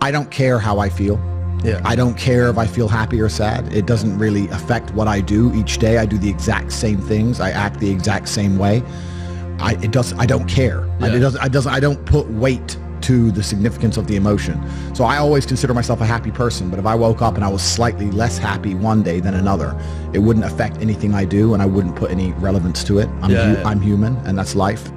I don't care how I feel. Yeah. I don't care if I feel happy or sad. It doesn't really affect what I do each day. I do the exact same things. I act the exact same way. I don't care. Yeah. I don't put weight to the significance of the emotion. So I always consider myself a happy person, but if I woke up and I was slightly less happy one day than another, it wouldn't affect anything I do, and I wouldn't put any relevance to it. I'm human, and that's life.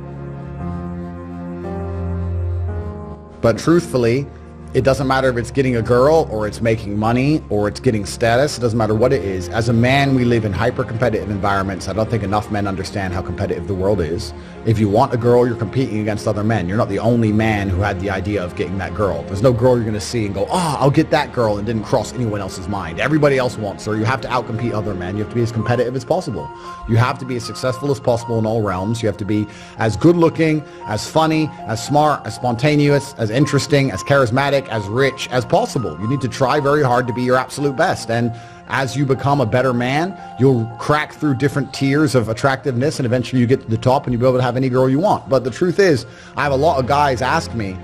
But truthfully, it doesn't matter if it's getting a girl or it's making money or it's getting status. It doesn't matter what it is. As a man, we live in hyper-competitive environments. I don't think enough men understand how competitive the world is. If you want a girl, you're competing against other men. You're not the only man who had the idea of getting that girl. There's no girl you're going to see and go, oh, I'll get that girl, and didn't cross anyone else's mind. Everybody else wants her. You have to outcompete other men. You have to be as competitive as possible. You have to be as successful as possible in all realms. You have to be as good-looking, as funny, as smart, as spontaneous, as interesting, as charismatic, as rich as possible. You need to try very hard to be your absolute best. And as you become a better man, you'll crack through different tiers of attractiveness, and eventually you get to the top and you'll be able to have any girl you want. But the truth is, I have a lot of guys ask me,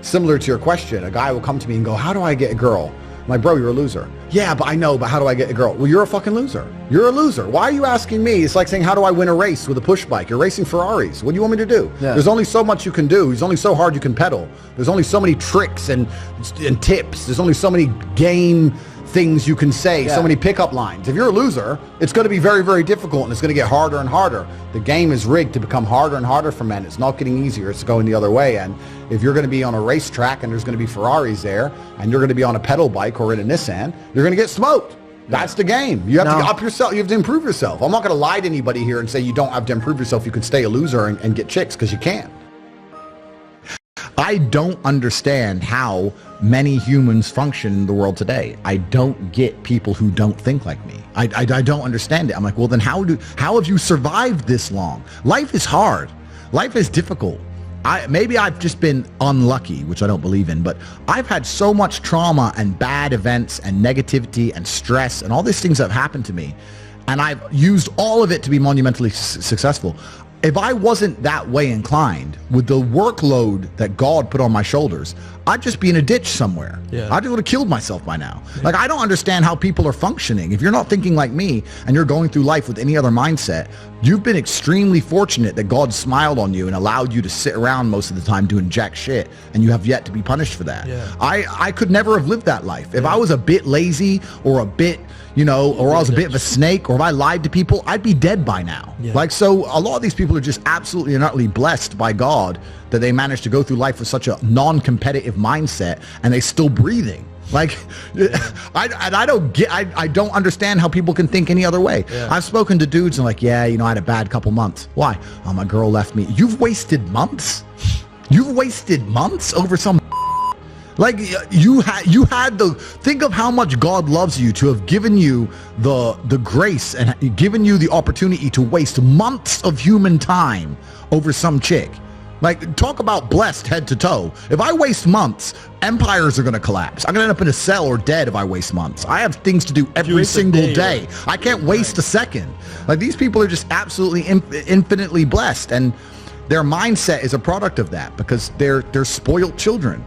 similar to your question, a guy will come to me and go, how do I get a girl? I'm like, bro, you're a loser. Yeah, but I know, but how do I get a girl? Well, you're a fucking loser. You're a loser. Why are you asking me? It's like saying, how do I win a race with a push bike? You're racing Ferraris. What do you want me to do? Yeah. There's only so much you can do. There's only so hard you can pedal. There's only so many tricks and tips. There's only so many game things you can say, so many pickup lines. If you're a loser, it's going to be very, very difficult, and it's going to get harder and harder. The game is rigged to become harder and harder for men. It's not getting easier. It's going the other way. And if you're going to be on a racetrack and there's going to be Ferraris there, and you're going to be on a pedal bike or in a Nissan, you're going to get smoked. That's the game. You have to up yourself. You have to improve yourself. I'm not going to lie to anybody here and say you don't have to improve yourself. You can stay a loser and get chicks, because you can't. I don't understand how many humans function in the world today. I don't get people who don't think like me. I don't understand it. I'm like, well, then how have you survived this long? Life is hard. Life is difficult. Maybe I've just been unlucky, which I don't believe in, but I've had so much trauma and bad events and negativity and stress and all these things that have happened to me, and I've used all of it to be monumentally successful. If I wasn't that way inclined, with the workload that God put on my shoulders, I'd just be in a ditch somewhere. I would have killed myself by now. Like, I don't understand how people are functioning. If you're not thinking like me and you're going through life with any other mindset, you've been extremely fortunate that God smiled on you and allowed you to sit around most of the time doing jack shit, and you have yet to be punished for that. I could never have lived that life. If I was a bit lazy or a bit, or I was a bit of a snake, or if I lied to people, I'd be dead by now. Like, so a lot of these people are just absolutely and utterly blessed by God that they managed to go through life with such a non-competitive mindset, and they still breathing. Like, I don't understand how people can think any other way. I've spoken to dudes and like, I had a bad couple months. Why? Oh, my girl left me. You've wasted months? You've wasted months over some... Like, you had the... Think of how much God loves you to have given you the grace and given you the opportunity to waste months of human time over some chick. Like, talk about blessed head to toe. If I waste months, empires are going to collapse. I'm going to end up in a cell or dead if I waste months. I have things to do every single day. I can't waste a second. Like, these people are just absolutely infinitely blessed, and their mindset is a product of that, because they're spoiled children.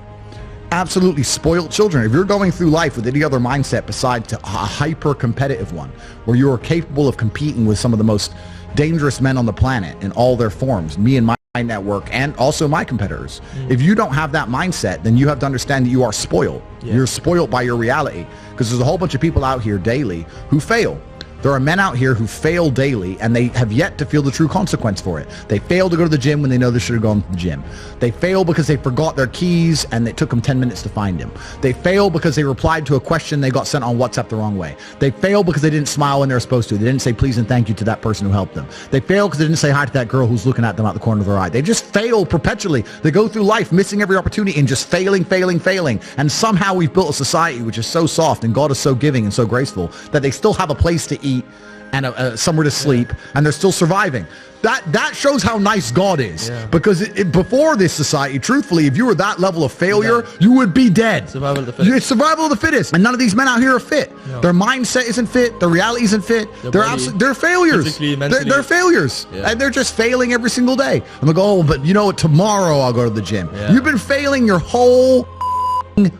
Absolutely spoiled children. If you're going through life with any other mindset besides a hyper-competitive one, where you are capable of competing with some of the most dangerous men on the planet in all their forms, me and my network, and also my competitors. If you don't have that mindset, then you have to understand that you are spoiled. You're spoiled by your reality, because there's a whole bunch of people out here daily who fail. There are men out here who fail daily, and they have yet to feel the true consequence for it. They fail to go to the gym when they know they should have gone to the gym. They fail because they forgot their keys and it took them 10 minutes to find them. They fail because they replied to a question they got sent on WhatsApp the wrong way. They fail because they didn't smile when they were supposed to. They didn't say please and thank you to that person who helped them. They fail because they didn't say hi to that girl who's looking at them out the corner of their eye. They just fail perpetually. They go through life missing every opportunity and just failing. And somehow we've built a society which is so soft, and God is so giving and so graceful, that they still have a place to eat and somewhere to sleep, and they're still surviving. That shows how nice God is, because before this society, truthfully, if you were that level of failure, you would be dead. Survival of the fittest. It's survival of the fittest, and none of these men out here are fit. No. Their mindset isn't fit. Their reality isn't fit. They're failures. They're failures, and they're just failing every single day. And they go, oh, but tomorrow I'll go to the gym. You've been failing your whole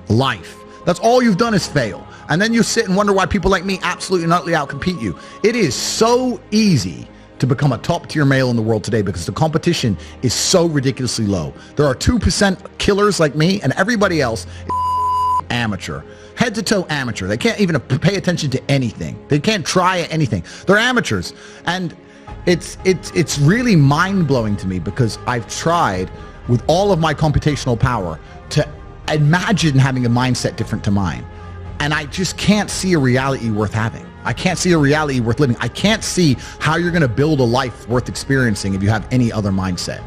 life. That's all you've done is fail. And then you sit and wonder why people like me absolutely and utterly outcompete you. It is so easy to become a top tier male in the world today because the competition is so ridiculously low. There are 2% killers like me, and everybody else is amateur. Head to toe amateur. They can't even pay attention to anything. They can't try anything. They're amateurs. And it's really mind-blowing to me because I've tried with all of my computational power to imagine having a mindset different to mine. And I just can't see a reality worth having. I can't see a reality worth living. I can't see how you're going to build a life worth experiencing if you have any other mindset.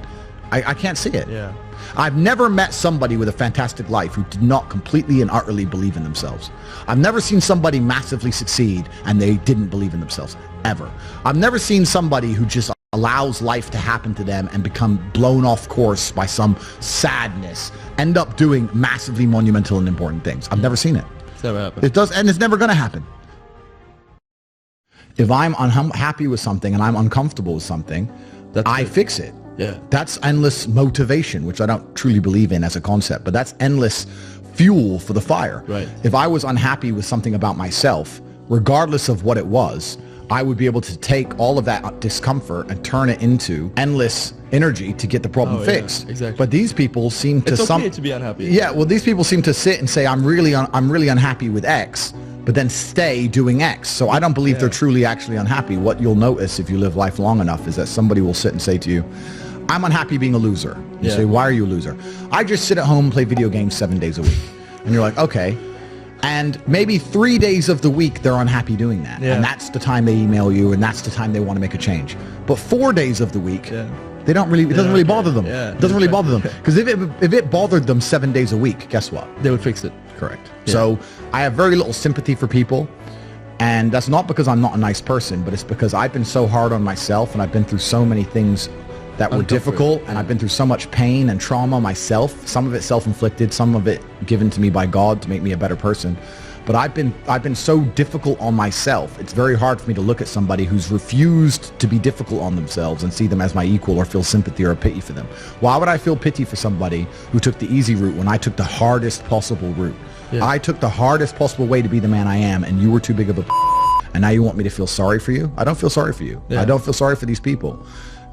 I can't see it. Yeah. I've never met somebody with a fantastic life who did not completely and utterly believe in themselves. I've never seen somebody massively succeed and they didn't believe in themselves, ever. I've never seen somebody who just allows life to happen to them and become blown off course by some sadness, end up doing massively monumental and important things. I've never seen it. It's never happened. It does, and it's never going to happen. If I'm unhappy with something and I'm uncomfortable with something, I fix it. Yeah. That's endless motivation, which I don't truly believe in as a concept, but that's endless fuel for the fire. Right. If I was unhappy with something about myself, regardless of what it was, I would be able to take all of that discomfort and turn it into endless energy to get the problem fixed. Yeah, exactly. But these people seem to It's okay to be unhappy. Yeah, well, these people seem to sit and say, I'm really unhappy with X, but then stay doing X. So I don't believe they're truly actually unhappy. What you'll notice if you live life long enough is that somebody will sit and say to you, I'm unhappy being a loser. You say, why are you a loser? I just sit at home and play video games 7 days a week. And you're like, okay. And maybe 3 days of the week they're unhappy doing that. Yeah. And that's the time they email you and that's the time they want to make a change. But 4 days of the week, they don't really, it doesn't really bother them. Yeah. It doesn't really bother them. Because if it bothered them 7 days a week, guess what? They would fix it. Correct. Yeah. So I have very little sympathy for people. And that's not because I'm not a nice person, but it's because I've been so hard on myself and I've been through so many things that were difficult, and I've been through so much pain and trauma myself, some of it self-inflicted, some of it given to me by God to make me a better person. But I've been so difficult on myself. It's very hard for me to look at somebody who's refused to be difficult on themselves and see them as my equal or feel sympathy or pity for them. Why would I feel pity for somebody who took the easy route when I took the hardest possible route? Yeah. I took the hardest possible way to be the man I am, and you were too big of a and now you want me to feel sorry for you? I don't feel sorry for you. Yeah. I don't feel sorry for these people.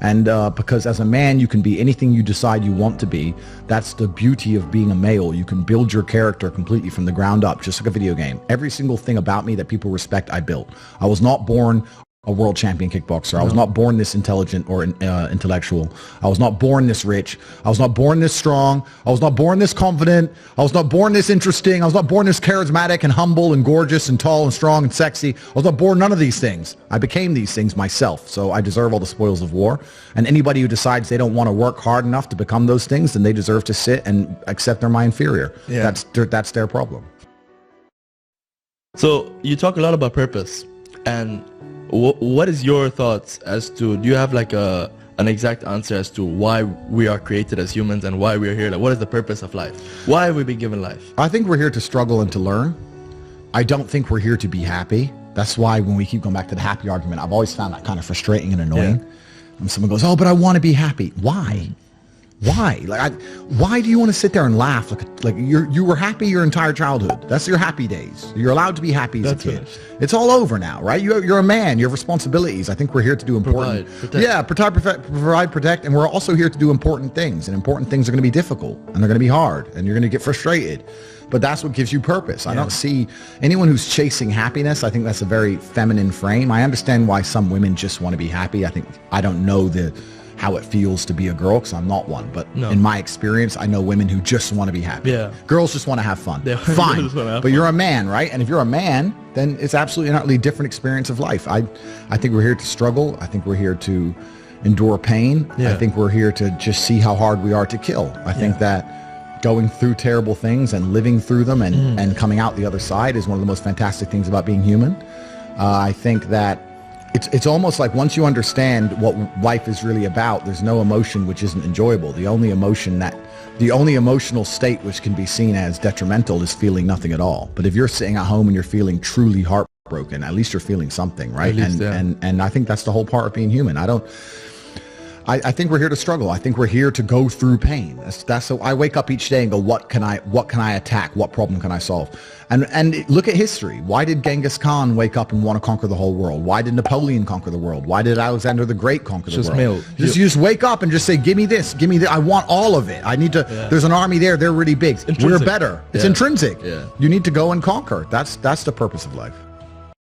And because as a man, you can be anything you decide you want to be. That's the beauty of being a male. You can build your character completely from the ground up, just like a video game. Every single thing about me that people respect, I built. I was not born a world champion kickboxer. I was not born this intelligent or intellectual. I was not born this rich. I was not born this strong. I was not born this confident. I was not born this interesting. I was not born this charismatic and humble and gorgeous and tall and strong and sexy. I was not born none of these things. I became these things myself. So I deserve all the spoils of war. And anybody who decides they don't want to work hard enough to become those things, then they deserve to sit and accept they're my inferior. Yeah. That's their problem. So you talk a lot about purpose, and what is your thoughts as to, do you have like an exact answer as to why we are created as humans and why we are here? Like, what is the purpose of life? Why have we been given life? I think we're here to struggle and to learn. I don't think we're here to be happy. That's why when we keep going back to the happy argument, I've always found that kind of frustrating and annoying. Yeah. When someone goes, oh, but I want to be happy. Why? Why? Why do you want to sit there and laugh? Like you were happy your entire childhood. That's your happy days. You're allowed to be happy as a kid. Finished. It's all over now, right? You're a man. You have responsibilities. I think we're here to do important. Provide, protect, and we're also here to do important things. And important things are going to be difficult, and they're going to be hard, and you're going to get frustrated. But that's what gives you purpose. I don't see anyone who's chasing happiness. I think that's a very feminine frame. I understand why some women just want to be happy. I don't know how it feels to be a girl, because I'm not one. But in my experience, I know women who just want to be happy. Yeah. Girls just want to have fun. Fine. But you're a man, right? And if you're a man, then it's absolutely an utterly different experience of life. I think we're here to struggle. I think we're here to endure pain. Yeah. I think we're here to just see how hard we are to kill. I think that going through terrible things and living through them and coming out the other side is one of the most fantastic things about being human. I think that it's almost like once you understand what life is really about, there's no emotion which isn't enjoyable. The only emotional state which can be seen as detrimental is feeling nothing at all. But if you're sitting at home and you're feeling truly heartbroken, at least you're feeling something, right? And I think that's the whole part of being human. I think we're here to struggle. I think we're here to go through pain. That's so I wake up each day and go, what can I attack? What problem can I solve? And look at history. Why did Genghis Khan wake up and want to conquer the whole world? Why did Napoleon conquer the world? Why did Alexander the Great conquer the world? Just wake up and just say, give me this, give me that. I want all of it. I need to, there's an army there. They're really big. We're better. It's intrinsic. Yeah. You need to go and conquer. That's the purpose of life.